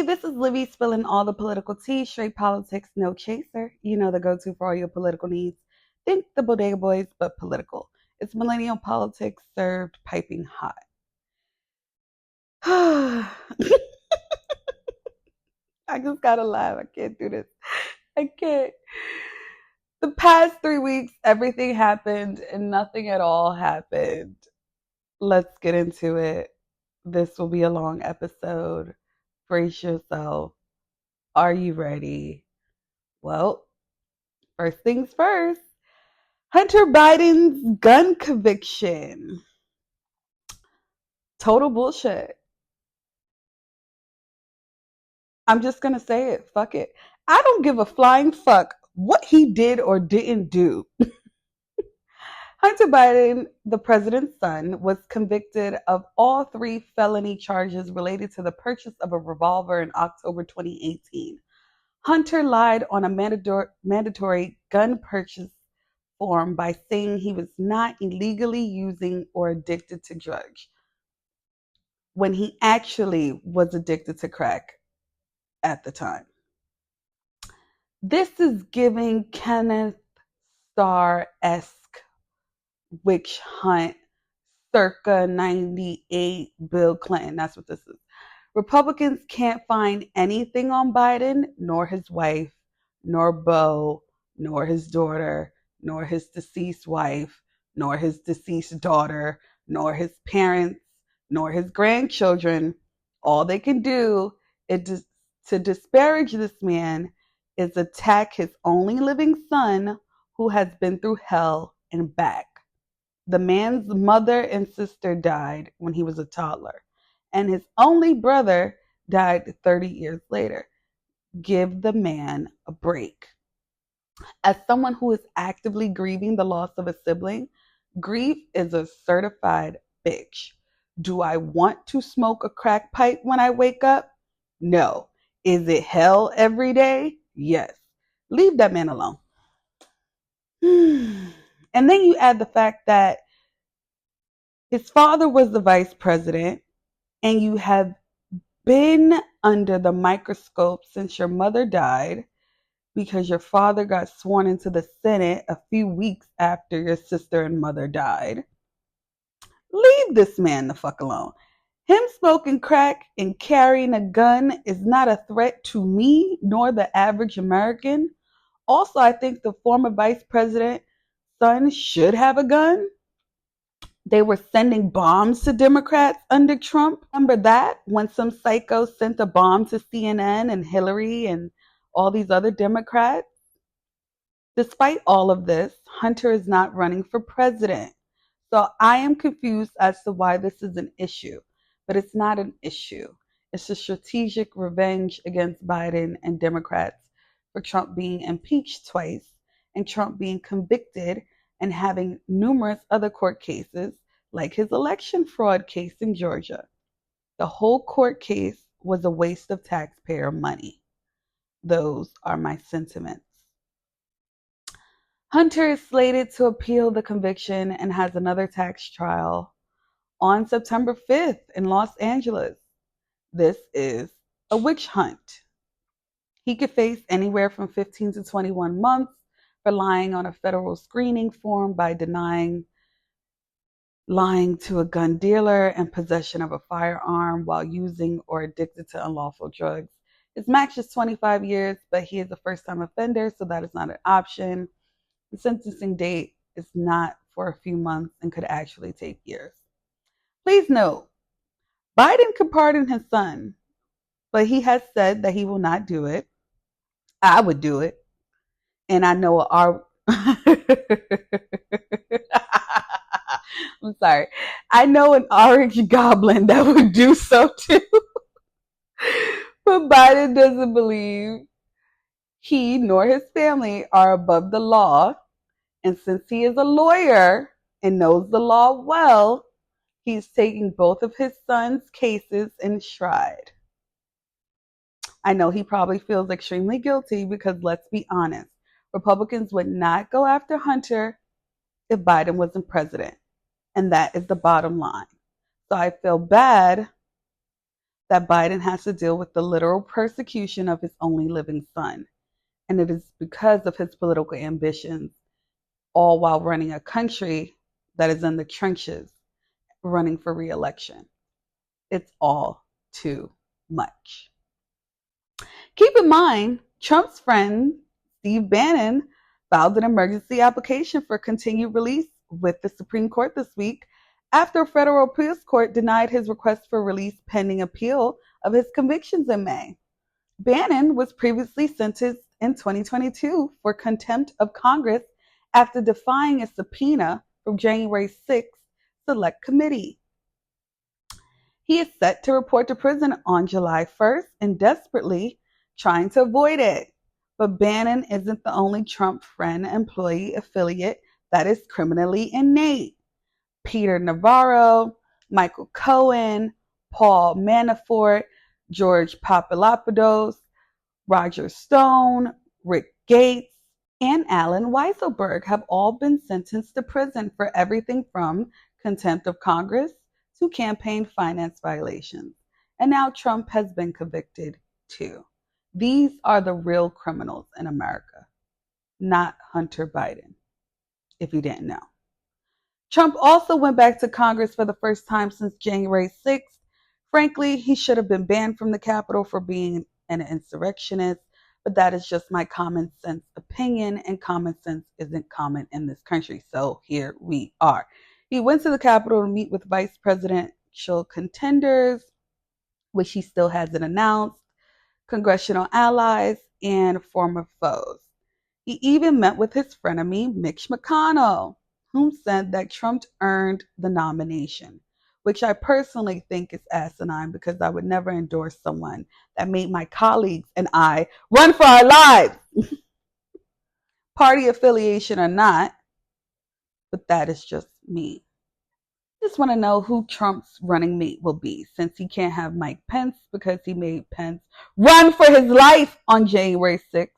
Hey, this is Livy spilling all the political tea, straight politics, no chaser. You know, the go-to for all your political needs. Think the Bodega Boys, but political. It's millennial politics served piping hot. I just gotta laugh. I can't do this. I can't. The past 3 weeks, everything happened and nothing at all happened. Let's get into it. This will be a long episode. Brace yourself. Are you ready? Well, first things first. Hunter Biden's gun conviction. Total bullshit. I'm just going to say it. Fuck it. I don't give a flying fuck what he did or didn't do. Hunter Biden, the president's son, was convicted of all three felony charges related to the purchase of a revolver in October 2018. Hunter lied on a mandatory gun purchase form by saying he was not illegally using or addicted to drugs when he actually was addicted to crack at the time. This is giving Kenneth Starr-esque witch hunt circa 98 Bill Clinton. That's what this is. Republicans can't find anything on Biden, nor his wife, nor Beau, nor his daughter, nor his deceased wife, nor his deceased daughter, nor his parents, nor his grandchildren. All they can do is to disparage this man is attack his only living son who has been through hell and back. The man's mother and sister died when he was a toddler, and his only brother died 30 years later. Give the man a break. As someone who is actively grieving the loss of a sibling, grief is a certified bitch. Do I want to smoke a crack pipe when I wake up? No. Is it hell every day? Yes. Leave that man alone. And then you add the fact that his father was the vice president, and you have been under the microscope since your mother died because your father got sworn into the Senate a few weeks after your sister and mother died. Leave this man the fuck alone. Him smoking crack and carrying a gun is not a threat to me nor the average American. Also, I think the former vice president's son should have a gun. They were sending bombs to Democrats under Trump. Remember that? When some psycho sent a bomb to CNN and Hillary and all these other Democrats? Despite all of this, Hunter is not running for president. So I am confused as to why this is an issue. But it's not an issue. It's a strategic revenge against Biden and Democrats for Trump being impeached twice and Trump being convicted and having numerous other court cases, like his election fraud case in Georgia. The whole court case was a waste of taxpayer money. Those are my sentiments. Hunter is slated to appeal the conviction and has another tax trial on September 5th in Los Angeles. This is a witch hunt. He could face anywhere from 15 to 21 months for lying on a federal screening form by lying to a gun dealer and possession of a firearm while using or addicted to unlawful drugs. His max is 25 years, but he is a first-time offender, so that is not an option. The sentencing date is not for a few months and could actually take years. Please note, Biden could pardon his son, but he has said that he will not do it. I would do it. And I know our... I'm sorry. I know an orange goblin that would do so too. But Biden doesn't believe he nor his family are above the law. And since he is a lawyer and knows the law well, he's taking both of his son's cases in stride. I know he probably feels extremely guilty because, let's be honest, Republicans would not go after Hunter if Biden wasn't president. And that is the bottom line. So I feel bad that Biden has to deal with the literal persecution of his only living son. And it is because of his political ambitions, all while running a country that is in the trenches, running for re-election. It's all too much. Keep in mind, Trump's friend, Steve Bannon, filed an emergency application for continued release with the Supreme Court this week after a federal appeals court denied his request for release pending appeal of his convictions in May. Bannon was previously sentenced in 2022 for contempt of Congress after defying a subpoena from January 6th Select Committee. He is set to report to prison on July 1st and desperately trying to avoid it. But Bannon isn't the only Trump friend employee affiliate that is criminally innate. Peter Navarro, Michael Cohen, Paul Manafort, George Papadopoulos, Roger Stone, Rick Gates, and Allen Weisselberg have all been sentenced to prison for everything from contempt of Congress to campaign finance violations. And now Trump has been convicted too. These are the real criminals in America, not Hunter Biden, if you didn't know. Trump also went back to Congress for the first time since January 6th. Frankly, he should have been banned from the Capitol for being an insurrectionist, but that is just my common sense opinion, and common sense isn't common in this country. So here we are. He went to the Capitol to meet with vice presidential contenders, which he still hasn't announced, congressional allies, and former foes. He even met with his frenemy, Mitch McConnell, whom said that Trump earned the nomination, which I personally think is asinine because I would never endorse someone that made my colleagues and I run for our lives. Party affiliation or not, but that is just me. Just want to know who Trump's running mate will be, since he can't have Mike Pence because he made Pence run for his life on January 6th.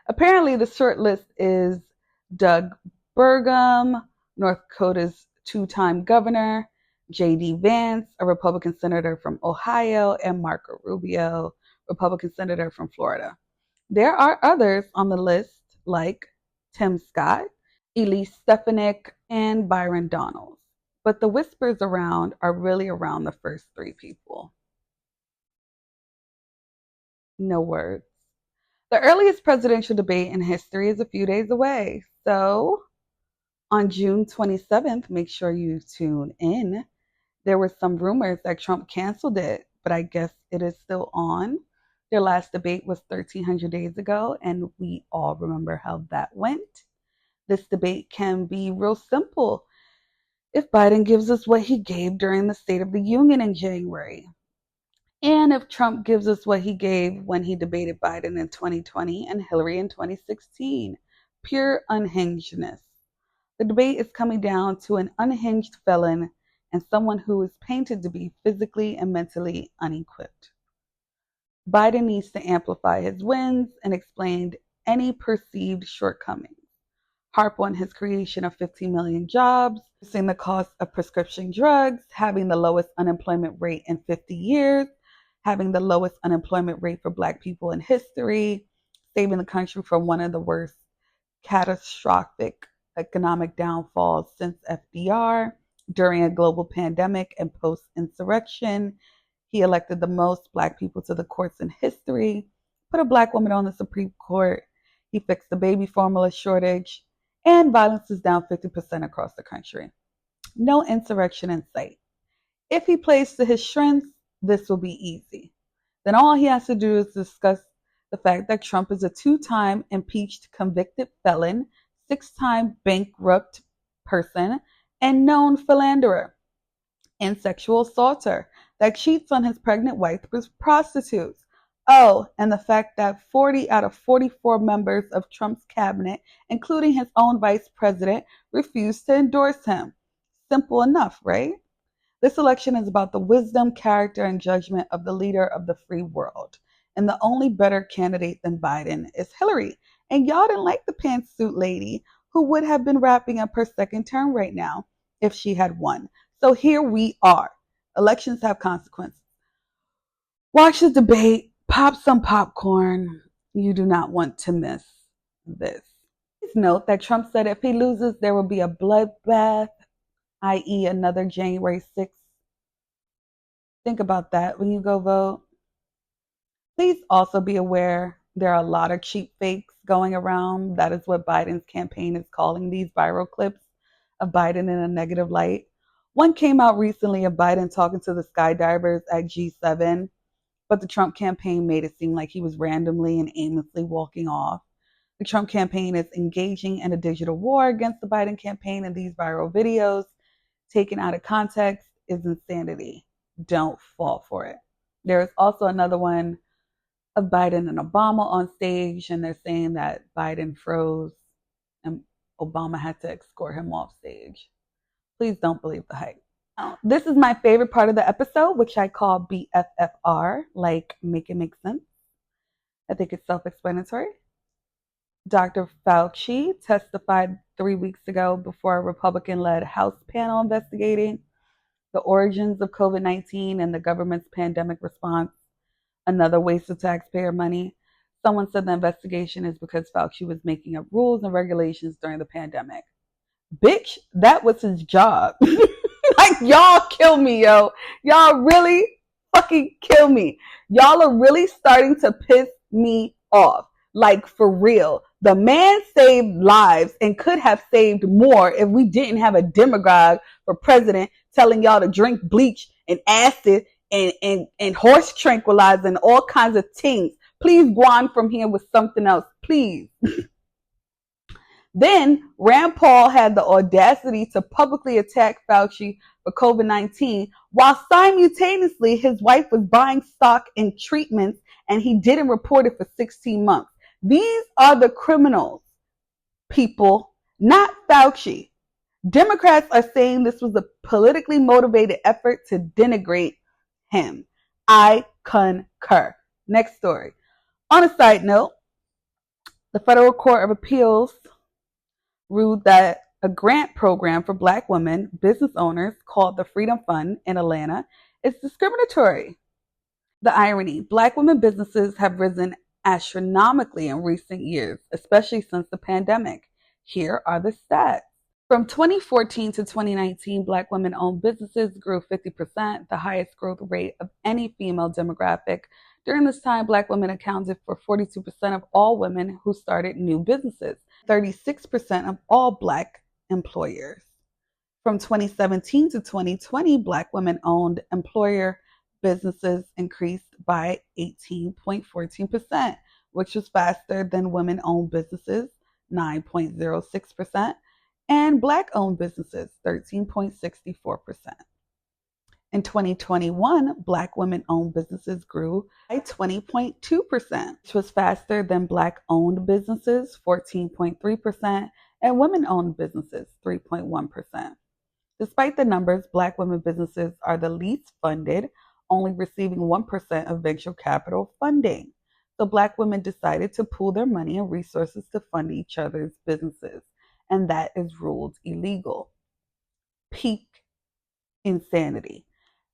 Apparently, the short list is Doug Burgum, North Dakota's two-time governor, J.D. Vance, a Republican senator from Ohio, and Marco Rubio, Republican senator from Florida. There are others on the list like Tim Scott, Elise Stefanik, and Byron Donalds. But the whispers around are really around the first three people. No words. The earliest presidential debate in history is a few days away. So on June 27th, make sure you tune in. There were some rumors that Trump canceled it, but I guess it is still on. Their last debate was 1,300 days ago, and we all remember how that went. This debate can be real simple if Biden gives us what he gave during the State of the Union in January. And if Trump gives us what he gave when he debated Biden in 2020 and Hillary in 2016, pure unhingedness. The debate is coming down to an unhinged felon and someone who is painted to be physically and mentally unequipped. Biden needs to amplify his wins and explain any perceived shortcomings. Harp on his creation of 15 million jobs, reducing the cost of prescription drugs, having the lowest unemployment rate in 50 years, having the lowest unemployment rate for Black people in history, saving the country from one of the worst catastrophic economic downfalls since FDR during a global pandemic and post-insurrection. He elected the most Black people to the courts in history, put a Black woman on the Supreme Court. He fixed the baby formula shortage, and violence is down 50% across the country. No insurrection in sight. If he plays to his strengths, this will be easy. Then all he has to do is discuss the fact that Trump is a two-time impeached convicted felon, six-time bankrupt person, and known philanderer and sexual assaulter that cheats on his pregnant wife with prostitutes. Oh, and the fact that 40 out of 44 members of Trump's cabinet, including his own vice president, refused to endorse him. Simple enough, right? This election is about the wisdom, character, and judgment of the leader of the free world. And the only better candidate than Biden is Hillary. And y'all didn't like the pantsuit lady who would have been wrapping up her second term right now if she had won. So here we are. Elections have consequences. Watch the debate, pop some popcorn. You do not want to miss this. Please note that Trump said if he loses, there will be a bloodbath, i.e., another January 6th. Think about that when you go vote. Please also be aware there are a lot of cheap fakes going around. That is what Biden's campaign is calling these viral clips of Biden in a negative light. One came out recently of Biden talking to the skydivers at G7, but the Trump campaign made it seem like he was randomly and aimlessly walking off. The Trump campaign is engaging in a digital war against the Biden campaign, and these viral videos, taken out of context, is insanity. Don't fall for it. There is also another one of Biden and Obama on stage, and they're saying that Biden froze and Obama had to escort him off stage. Please don't believe the hype. Now, this is my favorite part of the episode, which I call BFFR, like make it make sense. I think it's self-explanatory. Dr. Fauci testified 3 weeks ago before a Republican-led House panel investigating the origins of COVID-19 and the government's pandemic response. Another waste of taxpayer money. Someone said the investigation is because Fauci was making up rules and regulations during the pandemic. Bitch, that was his job. Like, y'all kill me, yo. Y'all really fucking kill me. Y'all are really starting to piss me off. Like, for real. The man saved lives and could have saved more if we didn't have a demagogue for president telling y'all to drink bleach and acid and horse tranquilizer and all kinds of things. Please go on from here with something else, please. Then Rand Paul had the audacity to publicly attack Fauci for COVID-19 while simultaneously his wife was buying stock in treatments and he didn't report it for 16 months. These are the criminals, people, not Fauci. Democrats are saying this was a politically motivated effort to denigrate him. I concur. Next story. On a side note, the Federal Court of Appeals ruled that a grant program for Black women business owners called the Freedom Fund in Atlanta is discriminatory. The irony, Black women businesses have risen astronomically in recent years, especially since the pandemic. Here are the stats. From 2014 to 2019, Black women-owned businesses grew 50%, the highest growth rate of any female demographic. During this time, Black women accounted for 42% of all women who started new businesses, 36% of all Black employers. From 2017 to 2020, Black women-owned employer businesses increased by 18.14%, which was faster than women-owned businesses, 9.06%. and Black-owned businesses, 13.64%. In 2021, Black women-owned businesses grew by 20.2%, which was faster than Black-owned businesses, 14.3%, and women-owned businesses, 3.1%. Despite the numbers, Black women businesses are the least funded, only receiving 1% of venture capital funding. So Black women decided to pool their money and resources to fund each other's businesses, and that is ruled illegal. Peak insanity.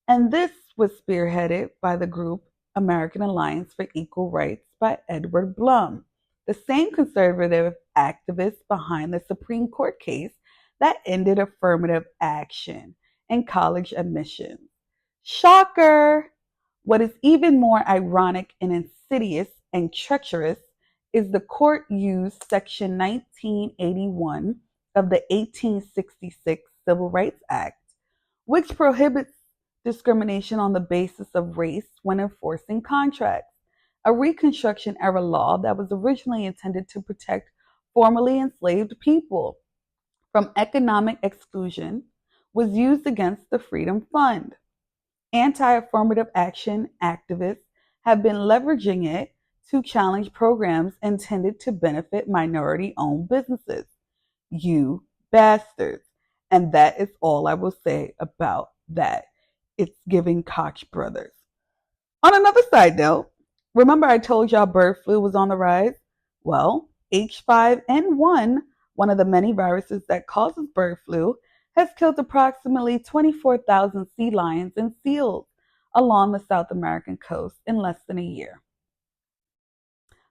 And this was spearheaded by the group American Alliance for Equal Rights by Edward Blum, the same conservative activist behind the Supreme Court case that ended affirmative action in college admissions. Shocker! What is even more ironic and insidious and treacherous is the court used Section 1981 of the 1866 Civil Rights Act, which prohibits discrimination on the basis of race when enforcing contracts, a Reconstruction-era law that was originally intended to protect formerly enslaved people from economic exclusion, was used against the Freedom Fund. Anti-affirmative action activists have been leveraging it to challenge programs intended to benefit minority-owned businesses. You bastards. And that is all I will say about that. It's giving Koch brothers. On another side note, remember I told y'all bird flu was on the rise? Well, H5N1, one of the many viruses that causes bird flu, has killed approximately 24,000 sea lions and seals along the South American coast in less than a year.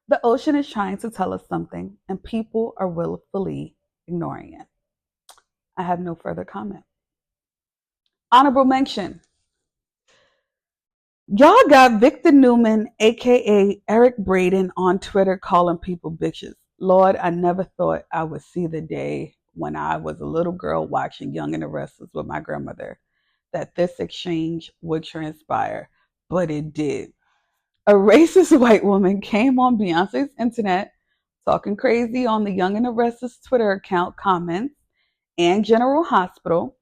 The ocean is trying to tell us something, and people are willfully ignoring it. I have no further comment. Honorable mention. Y'all got Victor Newman, aka Eric Braden, on Twitter calling people bitches. Lord, I never thought I would see the day when I was a little girl watching Young and the Restless with my grandmother that this exchange would transpire, but it did. A racist white woman came on Beyonce's internet talking crazy on the Young and the Restless Twitter account comments, and General Hospital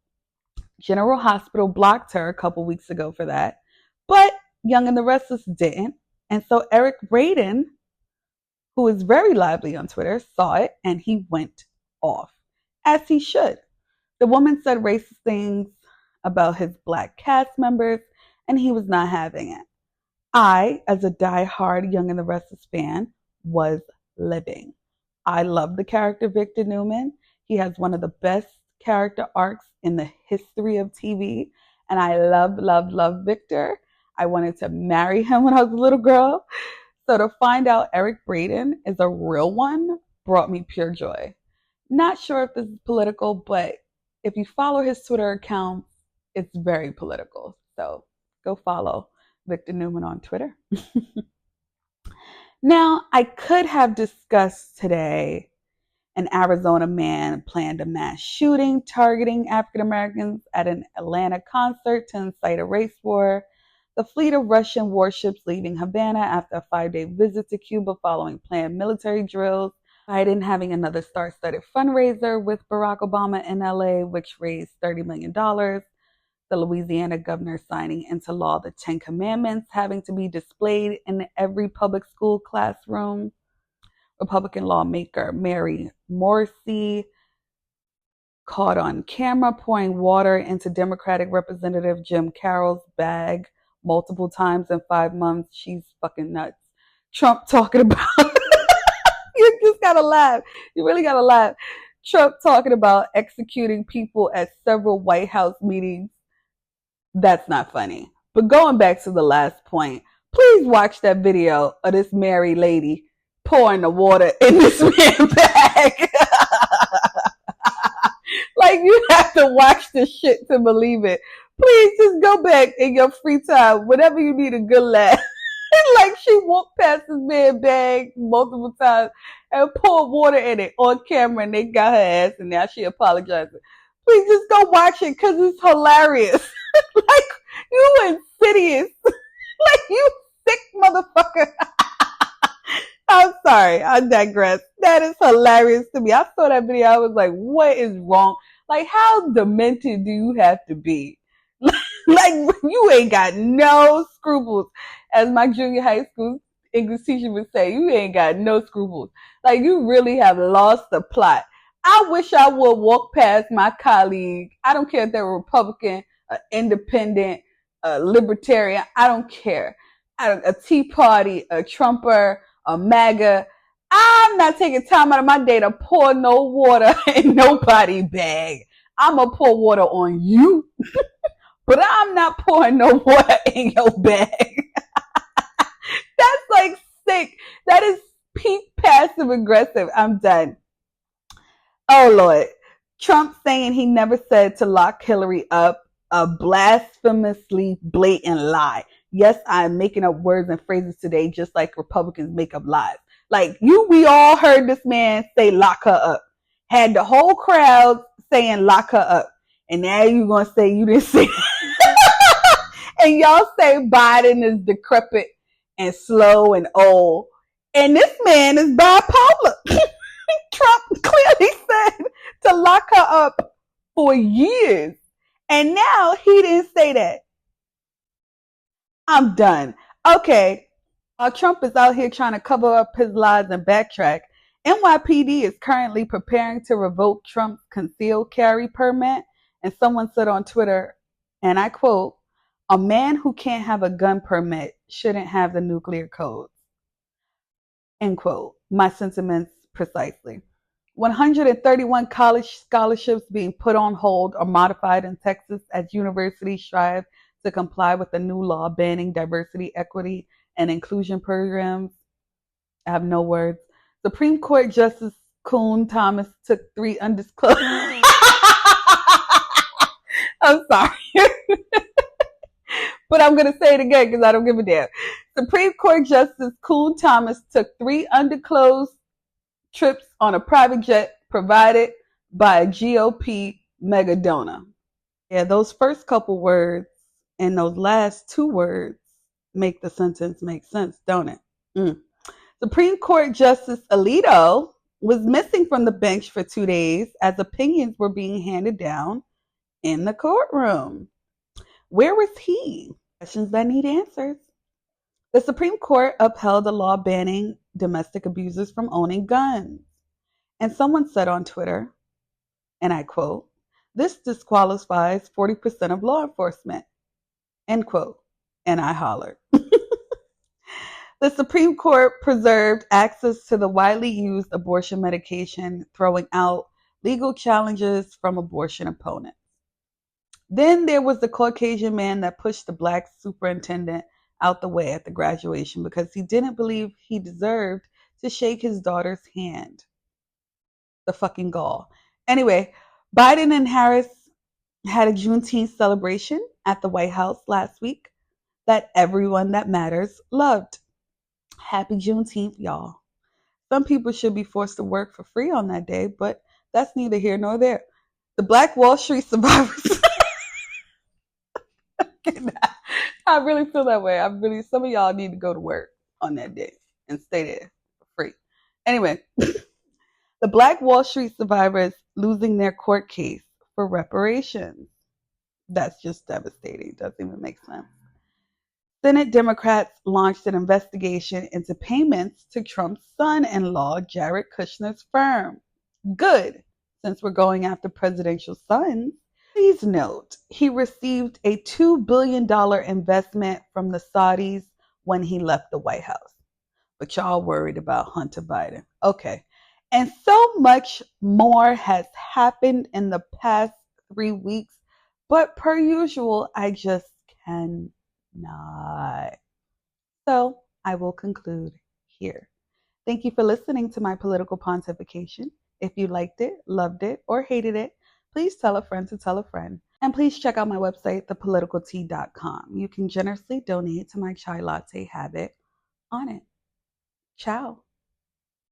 blocked her a couple weeks ago for that, but Young and the Restless didn't. And so Eric Braden, who is very lively on Twitter, saw it and he went off, as he should. The woman said racist things about his black cast members, and he was not having it. I, as a die-hard Young and the Restless fan, was living. I love the character Victor Newman. He has one of the best character arcs in the history of TV, and I love Victor. I wanted to marry him when I was a little girl. So to find out Eric Braden is a real one brought me pure joy. Not sure if this is political, but if you follow his Twitter account, it's very political. So go follow Victor Newman on Twitter. Now, I could have discussed today an Arizona man planned a mass shooting targeting African Americans at an Atlanta concert to incite a race war, the fleet of Russian warships leaving Havana after a 5-day visit to Cuba following planned military drills, Biden having another star-studded fundraiser with Barack Obama in LA, which raised $30 million, the Louisiana governor signing into law the 10 Commandments having to be displayed in every public school classroom, Republican lawmaker Mary Morrissey caught on camera pouring water into Democratic Representative Jim Carroll's bag multiple times in 5 months. She's fucking nuts. Trump talking about you just gotta laugh. You really gotta laugh. Trump talking about executing people at several White House meetings. That's not funny. But going back to the last point, please watch that video of this married lady pouring the water in this man's bag. Like, you have to watch this shit to believe it. Please just go back in your free time, whenever you need a good laugh. Like, she walked past this man's bag multiple times and poured water in it on camera, and they got her ass, and now she apologizing. Please just go watch it because it's hilarious. Like, you insidious. Like, you sick motherfucker. I'm sorry. I digress. That is hilarious to me. I saw that video. I was like, what is wrong? Like, how demented do you have to be? Like, you ain't got no scruples. As my junior high school English teacher would say, you ain't got no scruples. Like, you really have lost the plot. I wish I would walk past my colleague. I don't care if they're a Republican, an independent, a libertarian. I don't care. A Tea Party, a Trumper, a MAGA. I'm not taking time out of my day to pour no water in nobody's bag. I'm going to pour water on you, but I'm not pouring no water in your bag. That's like sick. That is peak passive aggressive. I'm done. Oh, Lord. Trump saying he never said to lock Hillary up, a blasphemously blatant lie. Yes, I'm making up words and phrases today, just like Republicans make up lies. Like, we all heard this man say lock her up. Had the whole crowd saying lock her up. And now you're going to say you didn't say it. And y'all say Biden is decrepit and slow and old. And this man is bipolar. Trump clearly said to lock her up for years. And now he didn't say that. I'm done. Okay. While Trump is out here trying to cover up his lies and backtrack, NYPD is currently preparing to revoke Trump's concealed carry permit. And someone said on Twitter, and I quote, "A man who can't have a gun permit shouldn't have the nuclear codes." End quote. My sentiments precisely. 131 college scholarships being put on hold or modified in Texas as universities strive to comply with the new law banning diversity, equity, and inclusion programs. I have no words. Supreme Court Justice Kuhn Thomas took three undisclosed. I'm sorry. But I'm going to say it again because I don't give a damn. Supreme Court Justice Kuhn Thomas took three undisclosed trips on a private jet provided by a GOP mega donor. Yeah, those first couple words and those last two words make the sentence make sense, don't it? Supreme Court Justice Alito was missing from the bench for 2 days as opinions were being handed down in the courtroom. Where was he? Questions that need answers. The Supreme Court upheld a law banning domestic abusers from owning guns. And someone said on Twitter, and I quote, "This disqualifies 40% of law enforcement," end quote. And I hollered. The Supreme Court preserved access to the widely used abortion medication, throwing out legal challenges from abortion opponents. Then there was the Caucasian man that pushed the black superintendent out the way at the graduation because he didn't believe he deserved to shake his daughter's hand. The fucking gall. Anyway, Biden and Harris had a Juneteenth celebration at the White House last week that everyone that matters loved. Happy Juneteenth, y'all. Some people should be forced to work for free on that day, but that's neither here nor there. The Black Wall Street survivors. I really feel that way. Some of y'all need to go to work on that day and stay there for free. Anyway, the Black Wall Street survivors losing their court case for reparations. That's just devastating. Doesn't even make sense. Senate Democrats launched an investigation into payments to Trump's son-in-law, Jared Kushner's firm. Good, since we're going after presidential sons. Please note, he received a $2 billion investment from the Saudis when he left the White House. But y'all worried about Hunter Biden. Okay. And so much more has happened in the past 3 weeks, but per usual, I just cannot. So I will conclude here. Thank you for listening to my political pontification. If you liked it, loved it, or hated it, please tell a friend to tell a friend. And please check out my website, thepoliticaltea.com. You can generously donate to my chai latte habit on it. Ciao.